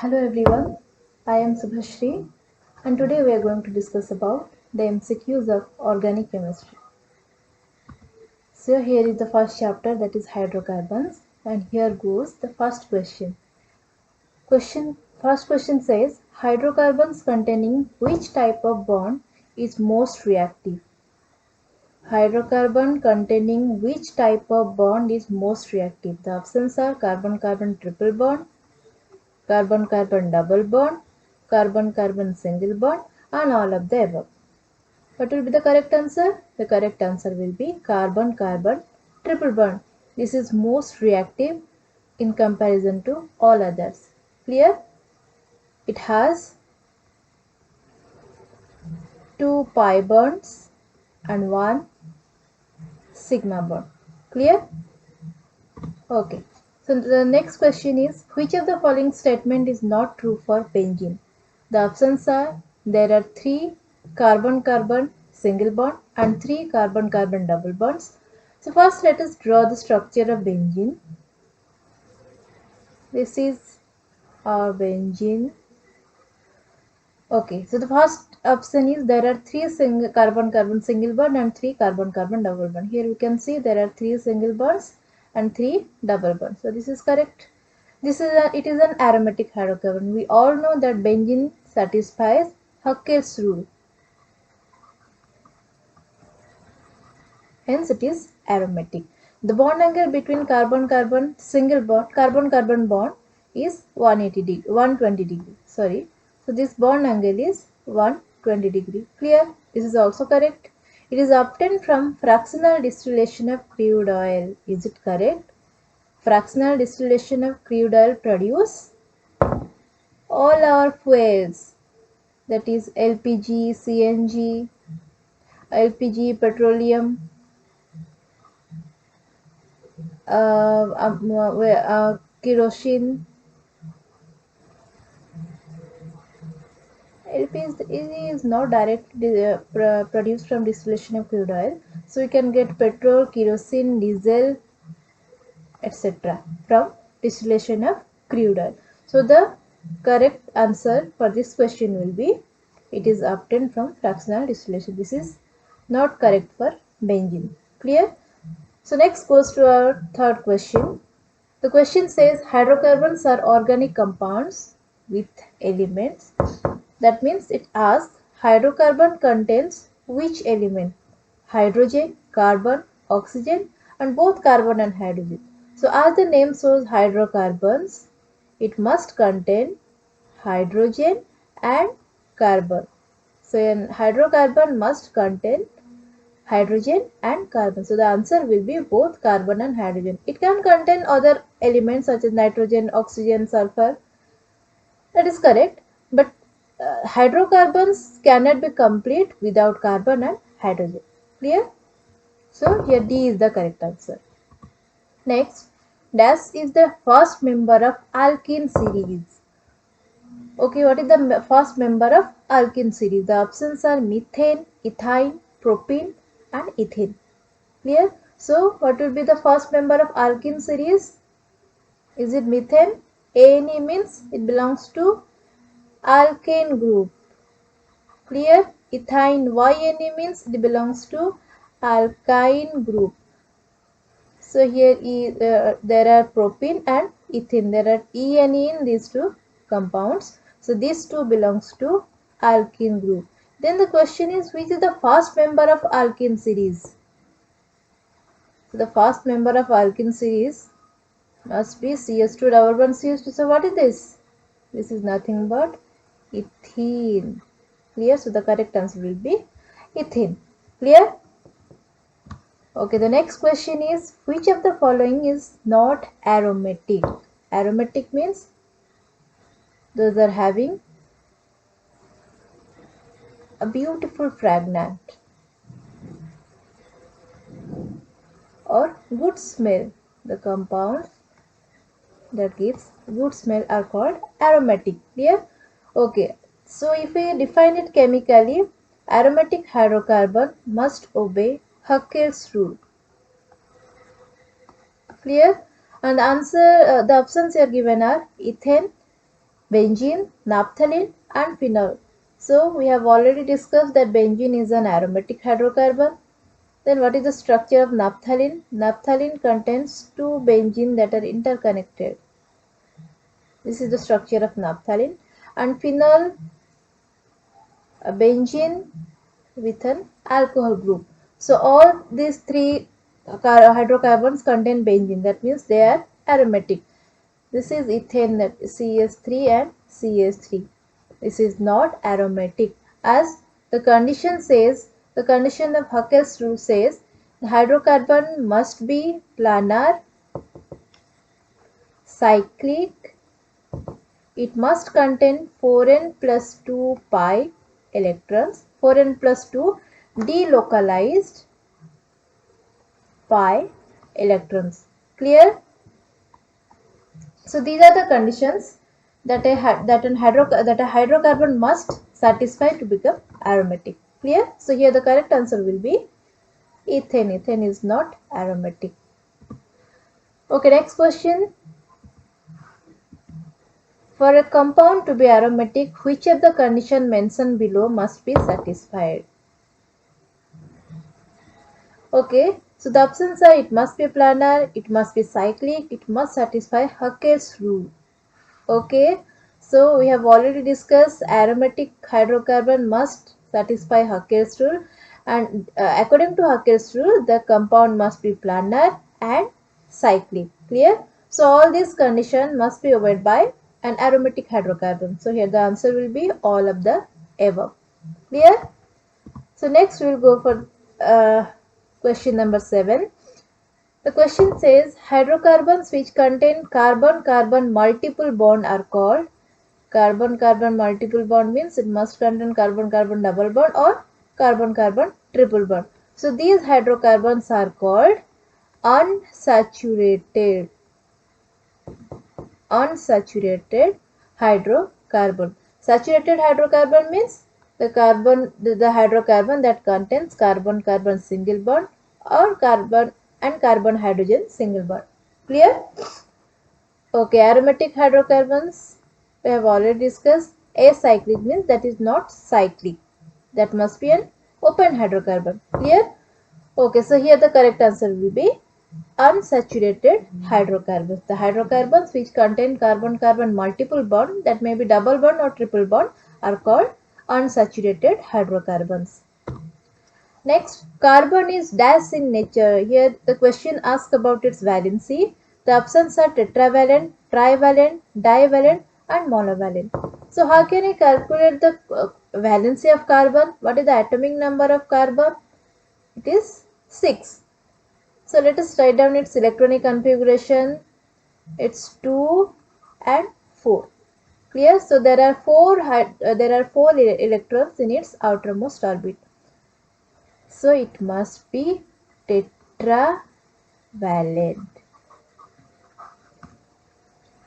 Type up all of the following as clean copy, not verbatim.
Hello everyone, I am Subhashri and today we are going to discuss about the MCQs of organic chemistry. So here is the first chapter, that is hydrocarbons, and here goes the first question. First question says hydrocarbons containing which type of bond is most reactive? Hydrocarbon containing which type of bond is most reactive? The options are carbon-carbon triple bond, carbon-carbon double bond, carbon-carbon single bond, and all of the above. What will be the correct answer? The correct answer will be carbon-carbon triple bond. This is most reactive in comparison to all others. Clear? It has two pi bonds and one sigma bond. Clear? Okay. So the next question is, which of the following statement is not true for benzene? The options are, there are 3 carbon-carbon single bond and 3 carbon-carbon double bonds. So first let us draw the structure of benzene. This is our benzene. Okay, so the first option is there are 3 carbon-carbon single bond and 3 carbon-carbon double bond. Here we can see there are 3 single bonds and 3 double bonds. So this is correct. It is an aromatic hydrocarbon. We all know that benzene satisfies Hackel's rule. Hence it is aromatic. The bond angle between carbon-carbon bond is 120 degree. Sorry. So this bond angle is 120 degree. Clear? This is also correct. It is obtained from fractional distillation of crude oil. Is it correct? Fractional distillation of crude oil produce all our fuels, that is LPG, CNG, LPG, petroleum, kerosene. LPG is not directly produced from distillation of crude oil, so we can get petrol, kerosene, diesel, etc. from distillation of crude oil. So the correct answer for this question will be, it is obtained from fractional distillation. This is not correct for benzene. Clear? So next goes to our third question. The question says hydrocarbons are organic compounds with elements. That means it asks hydrocarbon contains which element? Hydrogen, carbon, oxygen, and both carbon and hydrogen. So as the name shows hydrocarbons, it must contain hydrogen and carbon. So a hydrocarbon must contain hydrogen and carbon. So the answer will be both carbon and hydrogen. It can contain other elements such as nitrogen, oxygen, sulfur. That is correct. But hydrocarbons cannot be complete without carbon and hydrogen. Clear? So here D is the correct answer. Next, dash is the first member of alkene series. Okay, what is the first member of alkene series? The options are methane, ethyne, propene, and ethene. Clear? So what will be the first member of alkene series? Is it methane? Ane means it belongs to alkane group. Clear? Ethyne, YNE means it belongs to alkyne group. So here there are propene and ethene. There are E and E in these two compounds. So these two belongs to alkene group. Then the question is, which is the first member of alkene series? So the first member of alkene series must be CH2 double bond CH2. So what is this? This is nothing but ethene. Clear? So the correct answer will be ethene. Clear? Okay, the next question is, which of the following is not aromatic? Aromatic means those are having a beautiful fragrance or good smell. The compounds that gives good smell are called aromatic. Clear? Okay, so if we define it chemically, aromatic hydrocarbon must obey Hackel's rule. Clear? And the options here given are ethane, benzene, naphthalene and phenol. So we have already discussed that benzene is an aromatic hydrocarbon. Then what is the structure of naphthalene? Naphthalene contains two benzene that are interconnected. This is the structure of naphthalene. And phenol, a benzene with an alcohol group. So all these three hydrocarbons contain benzene. That means they are aromatic. This is ethane, that CH3 and CH3. This is not aromatic, as the condition says, the condition of Huckel's rule says the hydrocarbon must be planar, cyclic, it must contain 4n plus 2 pi electrons, 4n plus 2 delocalized pi electrons. Clear? So these are the conditions that a hydrocarbon must satisfy to become aromatic. Clear? So here the correct answer will be ethane. Ethane is not aromatic. Okay, next question. For a compound to be aromatic, which of the conditions mentioned below must be satisfied? Okay, so the options are: it must be planar, it must be cyclic, it must satisfy Huckel's rule. Okay, so we have already discussed aromatic hydrocarbon must satisfy Huckel's rule, and according to Huckel's rule, the compound must be planar and cyclic. Clear? So all these conditions must be obeyed by an aromatic hydrocarbon. So here the answer will be all of the above. Clear? So next we will go for question number 7. The question says hydrocarbons which contain carbon-carbon multiple bond are called. Carbon-carbon multiple bond means it must contain carbon-carbon double bond or carbon-carbon triple bond. So these hydrocarbons are called unsaturated hydrocarbon. Saturated hydrocarbon means the hydrocarbon that contains carbon-carbon single bond or carbon and carbon hydrogen single bond. Clear? Okay, aromatic hydrocarbons we have already discussed. Acyclic means that is not cyclic. That must be an open hydrocarbon. Clear? Okay, so here the correct answer will be unsaturated hydrocarbons. The hydrocarbons which contain carbon-carbon multiple bond, that may be double bond or triple bond, are called unsaturated hydrocarbons. Next, carbon is dash in nature. Here the question asks about its valency. The options are tetravalent, trivalent, divalent and monovalent. So how can I calculate the valency of carbon? What is the atomic number of carbon? It is 6. So let us write down its electronic configuration. It's 2 and 4. Clear? So there are four electrons in its outermost orbit. So it must be tetravalent.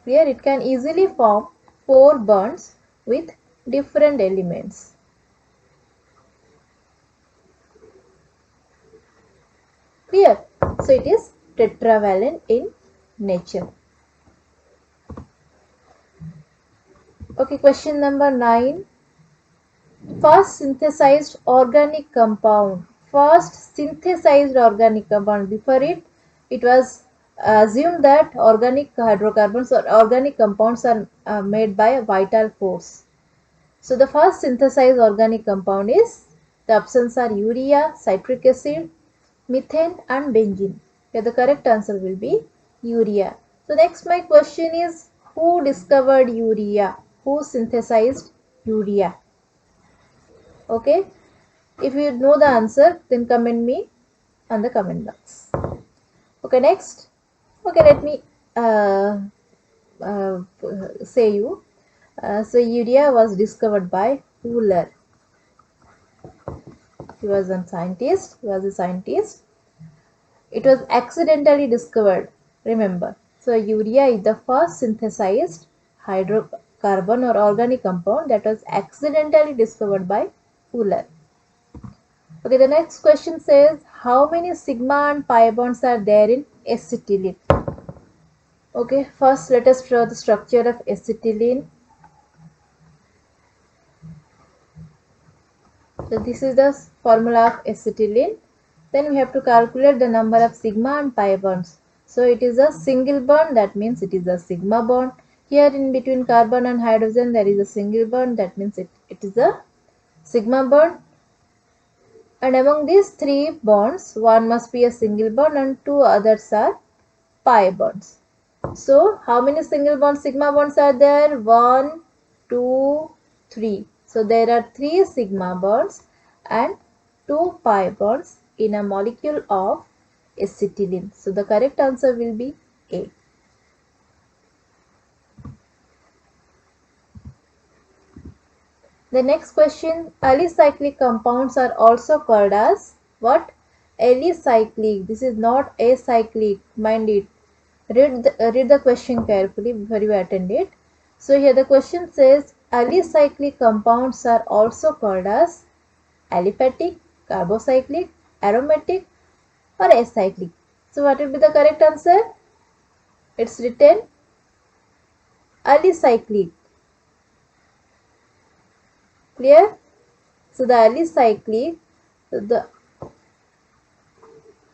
Here it can easily form 4 bonds with different elements. Clear? So it is tetravalent in nature. Okay, question number 9. First synthesized organic compound. Before it was assumed that organic hydrocarbons or organic compounds are made by a vital force. So the first synthesized organic compound is, the options are urea, citric acid, methane and benzene. Here the correct answer will be urea. So next my question is, who discovered urea? Who synthesized urea? Okay, if you know the answer, then comment me on the comment box. Okay, next. Okay, let me say you. So urea was discovered by Euler. He was a scientist. It was accidentally discovered. Remember. So urea is the first synthesized hydrocarbon or organic compound that was accidentally discovered by Euler. Okay, the next question says, how many sigma and pi bonds are there in acetylene? Okay, first let us draw the structure of acetylene. So this is the formula of acetylene. Then we have to calculate the number of sigma and pi bonds. So it is a single bond, that means it is a sigma bond. Here in between carbon and hydrogen there is a single bond, that means it is a sigma bond. And among these three bonds, one must be a single bond and two others are pi bonds. So how many single bond sigma bonds are there? 1, 2, 3. So there are 3 sigma bonds and 2 pi bonds in a molecule of acetylene. So the correct answer will be A. The next question, alicyclic compounds are also called as what? Alicyclic. This is not acyclic, mind it. Read the question carefully before you attend it. So here the question says alicyclic compounds are also called as aliphatic, carbocyclic, aromatic or acyclic. So what will be the correct answer? It's written alicyclic. Clear? So the alicyclic, the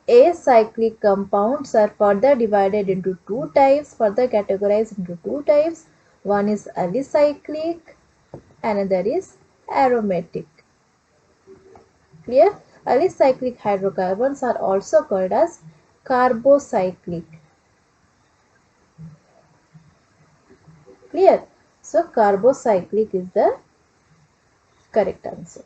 acyclic compounds are further divided into two types, further categorized into two types. One is alicyclic, another is aromatic. Clear? Alicyclic hydrocarbons are also called as carbocyclic. Clear? So carbocyclic is the correct answer.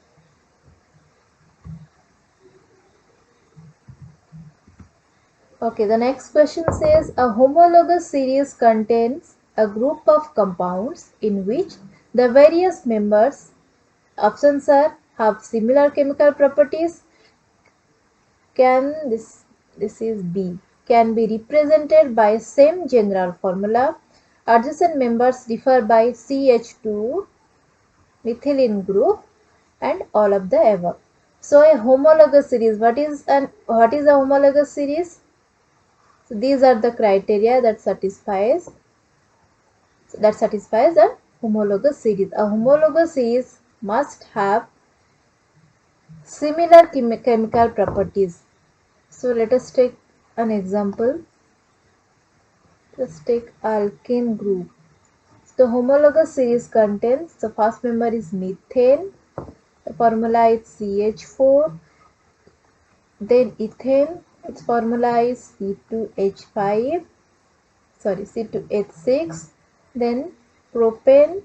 Okay, the next question says a homologous series contains a group of compounds in which the various members, options are, have similar chemical properties. This is B, can be represented by same general formula. Adjacent members differ by CH2 methylene group and all of the above. So a homologous series, what is a homologous series? So these are the criteria that satisfies a homologous series. A homologous series must have similar chemical properties. So let us take an example. Let's take alkane group. So the homologous series contains, the first member is methane, the formula is CH4, then ethane, its formula is C2H5, C2H6, then propane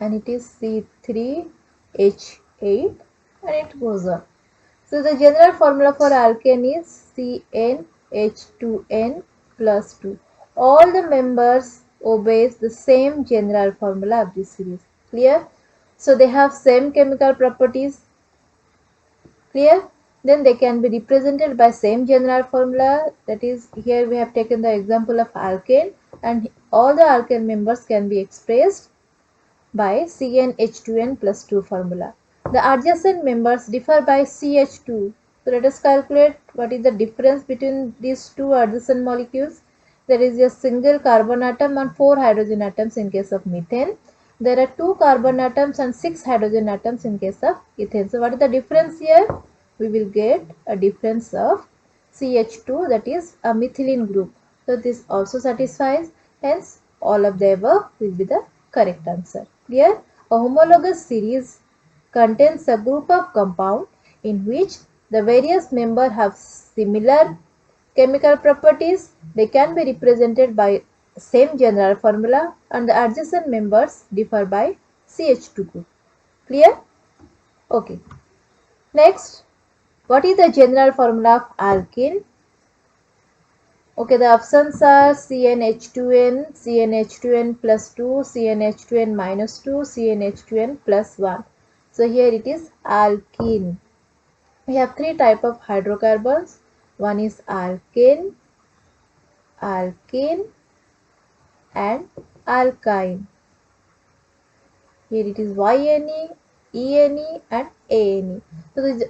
and it is C3H8 and it goes on. So the general formula for alkane is CnH2n plus 2. All the members obeys the same general formula of this series. Clear? So they have same chemical properties. Clear? Then they can be represented by same general formula. That is, here we have taken the example of alkane and all the alkane members can be expressed by CnH2n plus 2 formula. The adjacent members differ by CH2. So let us calculate what is the difference between these two adjacent molecules. There is a single carbon atom and 4 hydrogen atoms in case of methane. There are 2 carbon atoms and 6 hydrogen atoms in case of ethane. So what is the difference here? We will get a difference of CH2, that is a methylene group. So this also satisfies, hence all of the above will be the correct answer. Clear? A homologous series contains a group of compounds in which the various members have similar chemical properties. They can be represented by same general formula and the adjacent members differ by CH2 group. Clear? Okay. Next, what is the general formula of alkene? Okay, the options are CnH2n, CnH2n plus 2, CnH2n minus 2, CnH2n plus 1. So here it is alkene. We have three types of hydrocarbons. One is alkane, alkene and alkyne. Here it is YNE, ENE and ANE.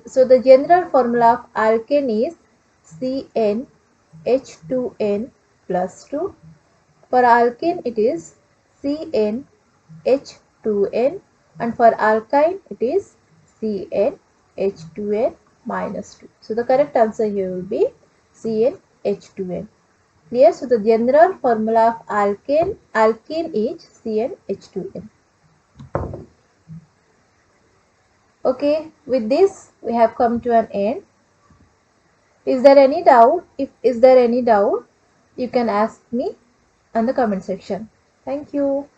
So the general formula of alkane is CnH2n plus 2. For alkene it is CnH2n and for alkyne it is CnH2n minus 2. So the correct answer here will be CnH2n. Clear? So the general formula of alkene is CnH2n. Okay, with this we have come to an end. Is there any doubt? If is there any doubt, you can ask me in the comment section. Thank you.